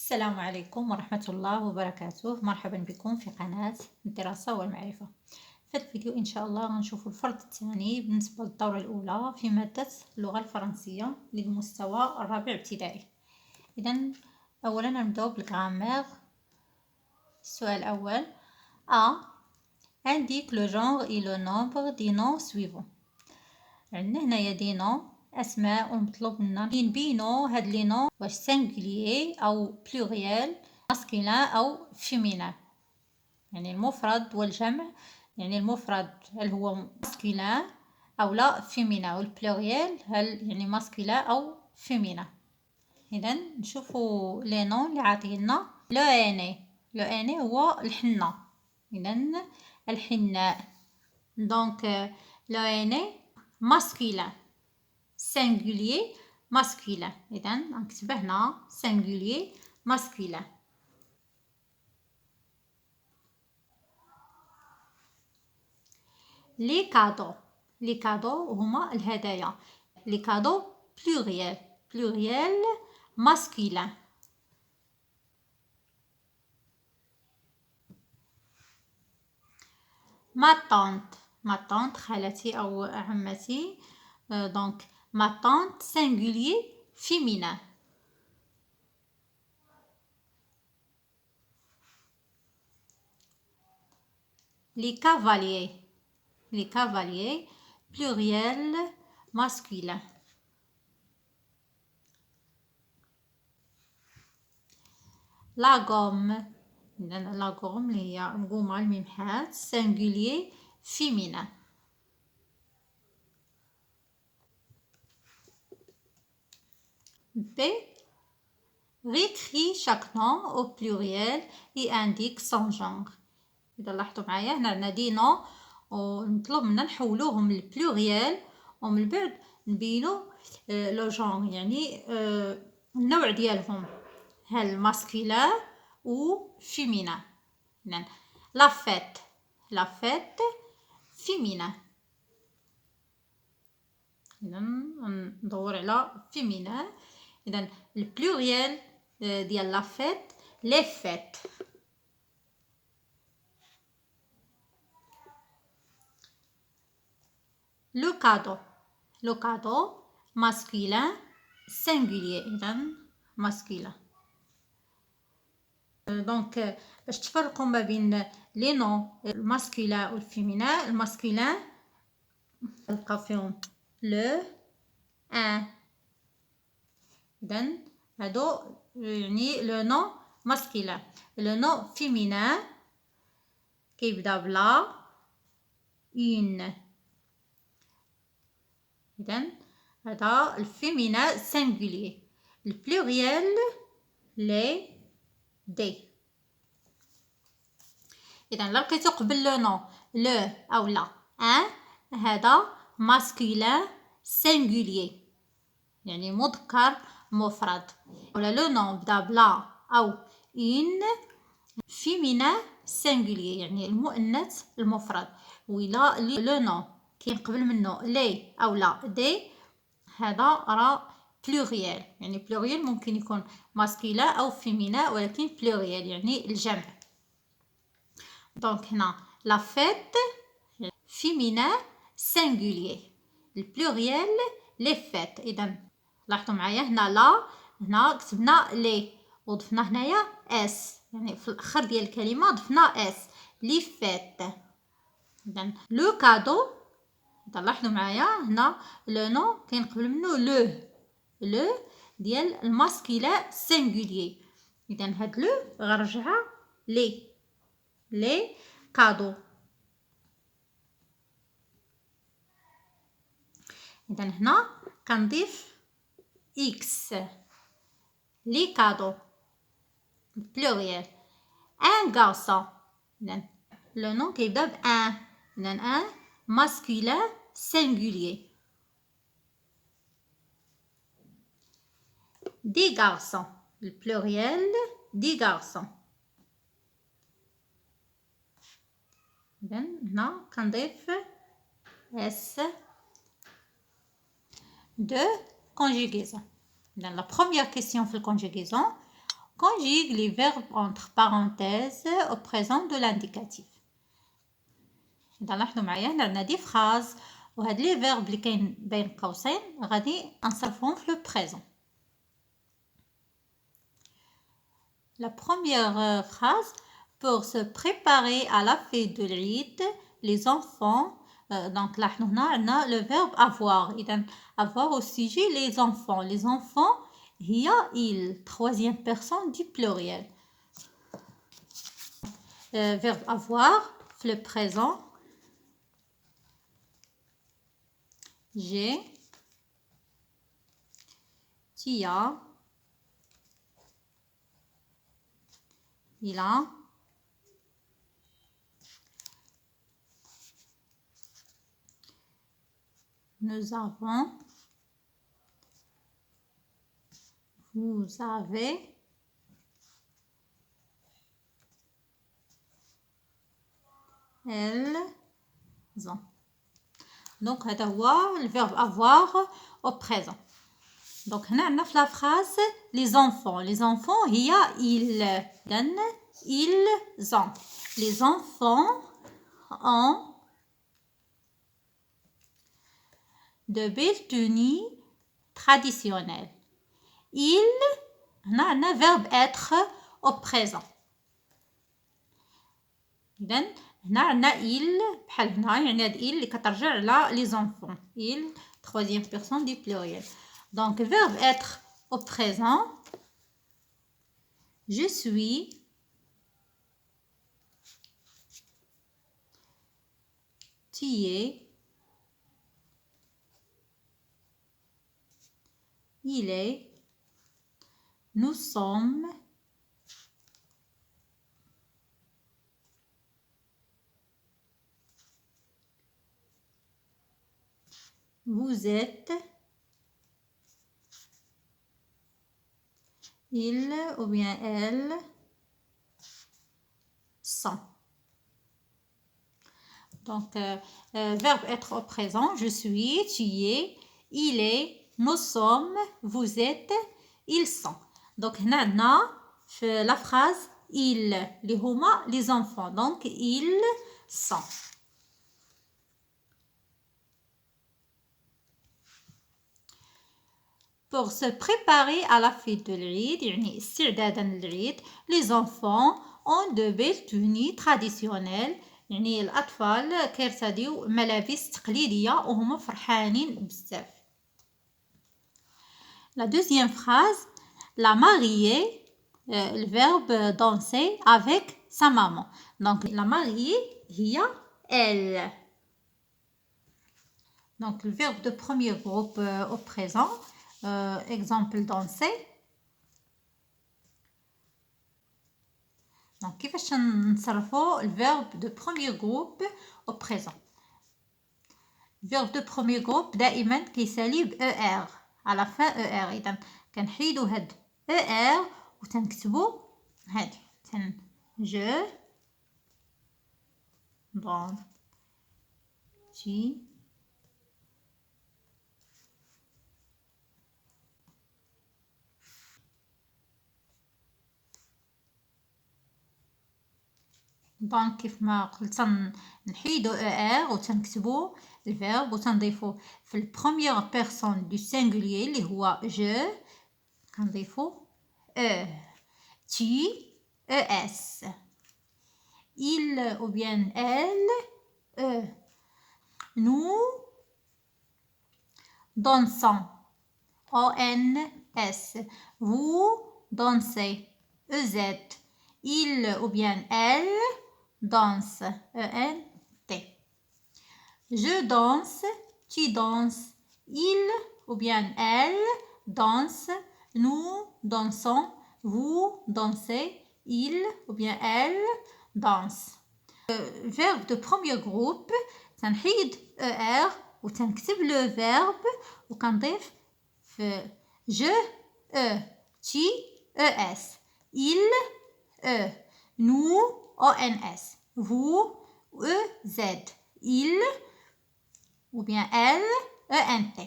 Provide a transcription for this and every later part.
السلام عليكم ورحمة الله وبركاته. مرحبا بكم في قناة الدراسة والمعرفة. في الفيديو إن شاء الله غنشوفوا الفرد الثاني بالنسبة للدورة الأولى في مادة اللغة الفرنسية للمستوى الرابع ابتدائي. إذا أولا نبدأ بالغرامير. السؤال الأول: indique le genre et le nombre des noms suivants. عندنا هنايا دي نو اسماء ومطلوب منا نبينو هاد لي نو واش سينغوليي او بلوريال، ماسكولين او فيمينان، يعني المفرد والجمع. يعني المفرد هل هو ماسكولين او لا فيمينان، والبلوريال هل يعني ماسكولين او فيمينان. اذا نشوفوا لي نو اللي عاطينا. لو اني هو الحنه، اذا الحناء. دونك لو اني masculin singulier masculin. إذا نكتب هنا singulier masculin. les cadeaux هما الهدايا. les cadeaux pluriel masculin. ma tante خالتي أو عمتي. donc ma tante singulier féminin. les cavaliers pluriel masculin. la gomme اللي هي القومة الممحات singulier féminin. B. réécrit chaque nom au pluriel et indique son genre. إذا لاحظتوا معايا هنا عندنا دي نو ومطلوب منا نحولوهم للبلوريال ومن بعد نبينو لو جونغ، يعني النوع ديالهم، هل ماسكولين او فيمينان. إذن لا فيت فيمينان. إذا ندور على فيمينان. إذا البلوريال ديال لا فيت لي فيت. le cadeau masculin singulier. إذا masculin. دونك باش تفرقوا ما بين لي نو الماسكولين والفيمينان، الماسكولين نلقاو فيهم لو ان. إذا هادو يعني لو نو ماسكولين. لو نو فيمينان كيبدا بلا اون. إذا هذا الفيمينان سينغولير. البلوريال لي دي. إذا لقيتو قبل لو نو لو أو لا ان، هذا ماسكولين سينغولير يعني مذكر مفرد. ولا لو نو بدا بلا أو اون فيمينان سينغولير يعني المؤنث المفرد. ولا لو نو كاين قبل منه لي أو لا دي، هذا راه بلوريال. يعني بلوريال ممكن يكون ماسكولين أو فيمينان، ولكن بلوريال يعني الجمع. دونك هنا لا فيت فيمينان سينغولير، البلوريال لي فيت. إذا لاحظوا معايا هنا لا، هنا كتبنا لي وضفنا هنايا اس، يعني في الآخر ديال الكلمة ضفنا اس. لي فيت. إذا لو كادو. إذا لاحظوا معايا هنا لو نو كاين قبل منه لو ديال الماسكولين سينغولير. إذا هاد لو غنرجعها لي كادو. إذا هنا كنضيف إكس. لي كادو بلوريال. ان غارسون. إذا لو نو كيبدا بان. إذا ان masculin singulier. Des garçons. Le pluriel des garçons. هنا كنضيف اس de conjugaison. Dans la première question في الconjugaison conjugue les verbes entre parenthèses au présent de l'indicatif. إذا لاحظوا معايا هنا عندنا دي فراز وهاد لي فيرب اللي كاين بين قوسين غادي نصرفوهم في لو بريزون. La première phrase, pour se préparer à la fête de l'Eid, les enfants, donc là on a le verbe avoir. إذا avoir au sujet les enfants. Les enfants, هي il, troisième personne du pluriel. Verbe avoir, le présent. J'ai, tu as, il a, nous avons, vous avez, elles ont. Donc هذا هو le verbe avoir au présent. Donc هنا عندنا في la phrase les enfants هي ils. إذن ils ont. Les enfants ont de belles tenues traditionnelles. Ils, هنا عندنا verbe être au présent. إذن هنا عندنا il بحال هنا يعني هاد il اللي كترجع على les enfants. Il, troisième personne du pluriel. Donc verbe être au présent. Je suis, tu es, il est, nous sommes, vous êtes, il ou bien elle sont. Donc, verbe être au présent, je suis, tu es, il est, nous sommes, vous êtes, ils sont. Donc, هنا في la phrase ils اللي هما les enfants. Donc, ils sont. Pour se préparer à la fête de l'Eid, يعني استعدادا للعيد, les enfants ont de belles tenues traditionnelles. يعني الأطفال كيرتديو ملابس تقليدية وهما فرحانين بزاف. La deuxième phrase, la mariée, le verbe danser avec sa maman. Donc la mariée هي elle. Donc le verbe de premier groupe au présent. Exemple danser. Donc كيفاش نصرفوا le verbe de premier groupe au présent. Verbe de premier groupe دائما كيسالي ب er على fin er. إذا كنحيدوا هاد er وتنكتبوا هادي je danse, tu دونك كيف ما قلت نحيدو er وتنكتبو الفيرب وتنضيفو في البروميير بيرسون دو سينغولير اللي هو je كنضيفو e tu es il ou bien elle e nous dansons ons vous dansez ez il ou bien elle danse ENT. Je danse, tu danses, il ou bien elle danse, nous dansons, vous dansez, il ou bien elle danse. Verbe de premier groupe, تنحيد er وتنكتب le verbe وكنضيف في je tu es il nous ons vous ez il ou bien elle ent.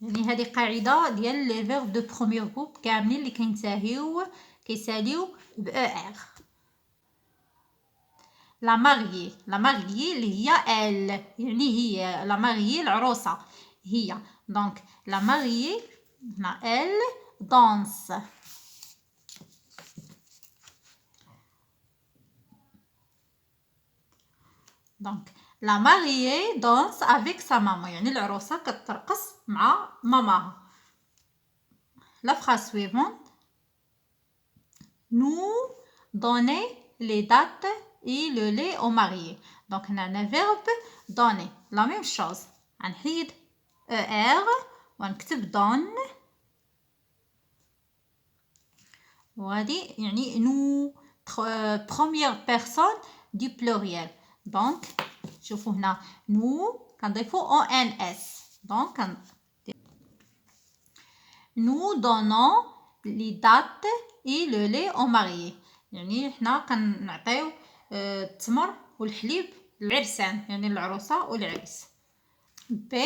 يعني هذه قاعده ديال لي فيرب دو بروميير جروب كاملين اللي كيساليو ب ار. لا ماريي اللي هي ال، يعني هي لا ماريي العروسه هي. دونك لا ماريي هنا ال دانس. دونك لا ماريي دانس افيك سا ماما، يعني العروسه كترقص مع ماماها. لا phrase suivante: nous donner les dates et le lait aux mariés. Donc on a un verbe donner la même chose. غنحيد er ونكتب donne، وهذه يعني nous première personne du pluriel. donc شوفوا هنا nous كنضيفوا ons. donc nous donnons les dates et le lait aux mariés، يعني حنا كنعطيو التمر والحليب للعرسان، يعني العروسه والعريس. B.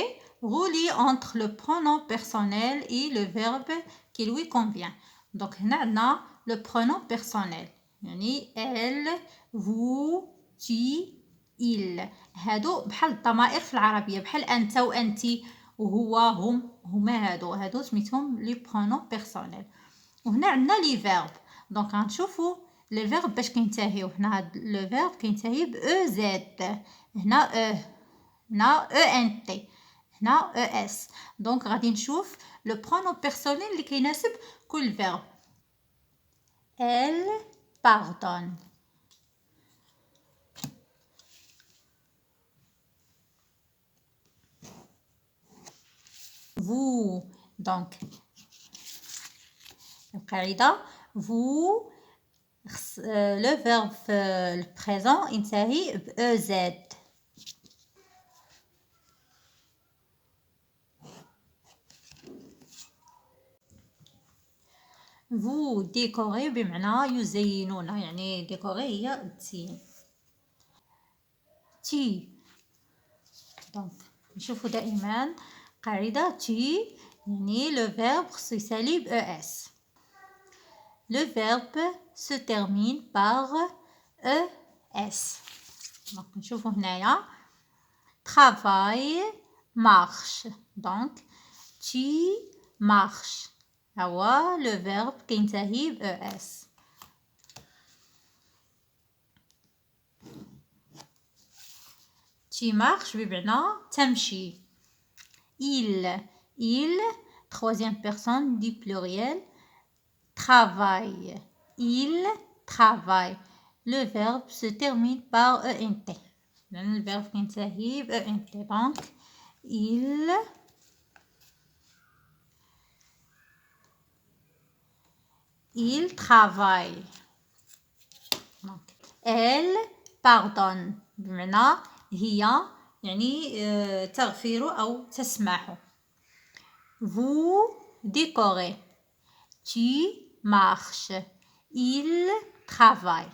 Relie entre le pronom personnel et le verbe qui lui convient. donc هنا عندنا le pronom personnel، يعني elle vous tu il. هادو بحال الضمائر في العربيه، بحال انت وانتي وهو هم، هما هادو سميتهم لي برونون بيرسونيل. وهنا عندنا لي فيرب. دونك غنشوفوا لي فيرب باش كينتهيو. هنا هاد لو فيرب كينتهي ب او زد، هنا هنا او ان تي، هنا او اس. دونك غادي نشوف لو برونون بيرسونيل اللي كيناسب كل فيرب. elle pardonne. vous. donc القاعدة vous le verbe le présent ينتهي ب ez. vous décorez بمعنى يزينون، يعني décorer هي التزيين. تي. دونك نشوفوا دائما قاعدة تي يعني le verbe خصو يسالي ب es. le verbe se termine par es. دونك نشوفوا هنايا travail marche. donc tu marches هو لو فيرب كينتهي ب اس. tu marches بمعنى تمشي. il troisième personne du pluriel travaille. il travaille. le verbe se termine par ent، لأن الفيرب كينتهي ب ent. donc il travaille. donc elle pardonne بمعنى هي، يعني تغفر أو تسمح. vous décorez. tu marches. il travaille.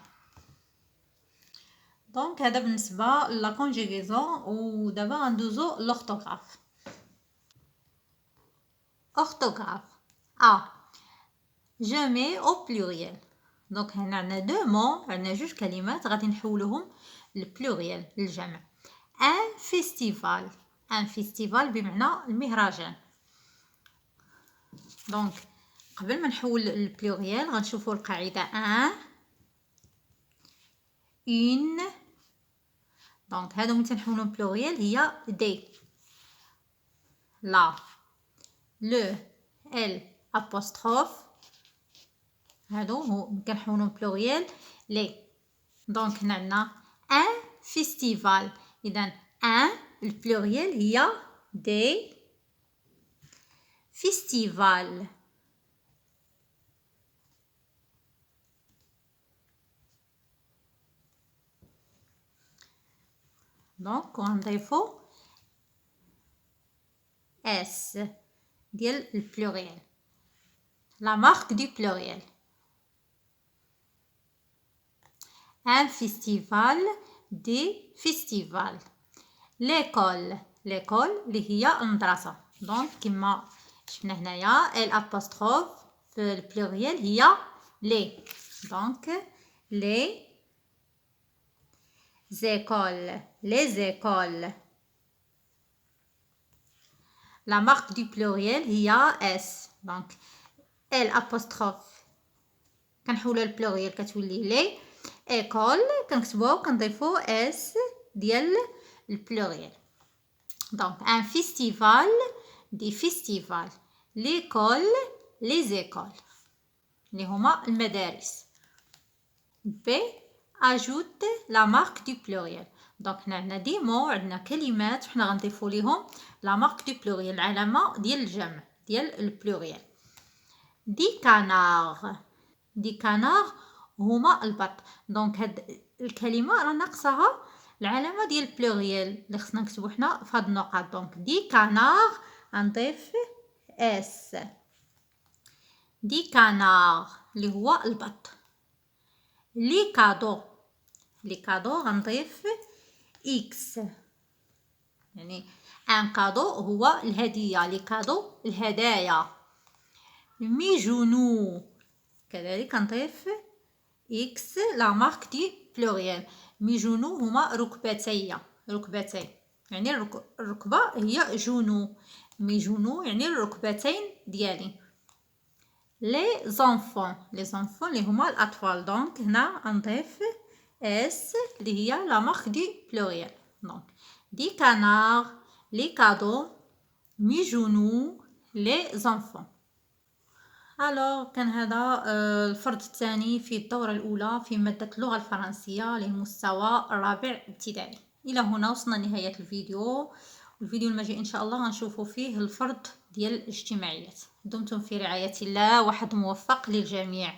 دونك هذا بالنسبة لا كونجيغيزون. ودابا غندوزو لورتوغراف. orthographe. A. je mets au pluriel. دونك هنا عندنا دو مون، عندنا جوج كلمات غادي نحولوهم للبلوريال للجمع. ان فيستيفال. ان فيستيفال بمعنى المهرجان. دونك قبل ما نحول للبلوريال غنشوفوا القاعده ان اون. دونك هادو ملي تنحولهم بلوريال هي دي، لا، لو، ال apostrophe. هادو هو كنحولهم بلوريال لي. دونك هنا عندنا ان فيستيفال. اذا ان البلوريال هي دي فيستيفال. دونك غنضيفو اس ديال البلوريال، لا مارك دو بلوريال. un festival, des festivals. l'école اللي هي المدرسة. دونك كما شفنا هنايا ال ابوستروف في البلوريال هي لي. دونك لي زيكول، لي زيكول. لا مارك دو بلوريال هي اس. دونك ال ابوستروف كنحولو للبلوريال كتولي لي، ايكول كنكتبوها وكنضيفو اس ديال البلوريال. دونك ان فيستيفال، دي فيستيفال. ليكول، لي زيكول اللي هما المدارس. بي اجوت لا مارك دو بلوريال. دونك حنا عندنا دي مو، عندنا كلمات حنا غنضيفو ليهم لا مارك دو بلوريال، العلامه ديال الجمع ديال البلوريال. دي كانار، دي كانار هما البط. دونك هاد الكلمه راه ناقصها العلامه ديال البلوريال اللي خصنا نكتبو حنا في هاد النقط. دونك دي كانار غنضيف اس. دي كانار اللي هو البط. لي كادو، لي كادو غنضيف اكس، يعني ان كادو هو الهديه، لي كادو الهدايا. ميجونو كذلك نضيف اكس لا مارك دي بلوريال. ميجونو هما ركبتي، ركبتين يعني الركبه هي جونو، ميجونو يعني الركبتين ديالي. لي زونفون، لي زونفون اللي هما الاطفال. دونك هنا نضيف اس اللي هي لا مارك دي بلوريال. دونك دي كانار، لي كادو، ميجونو، لي زونفون. الوغ كان هذا الفرد الثاني في الدورة الأولى في مادة اللغة الفرنسية للمستوى الرابع ابتدائي. إلى هنا وصلنا لنهاية الفيديو. الفيديو المجيء إن شاء الله غنشوفوا فيه الفرد ديال الاجتماعيات. دمتم في رعاية الله، وحد موفق للجميع.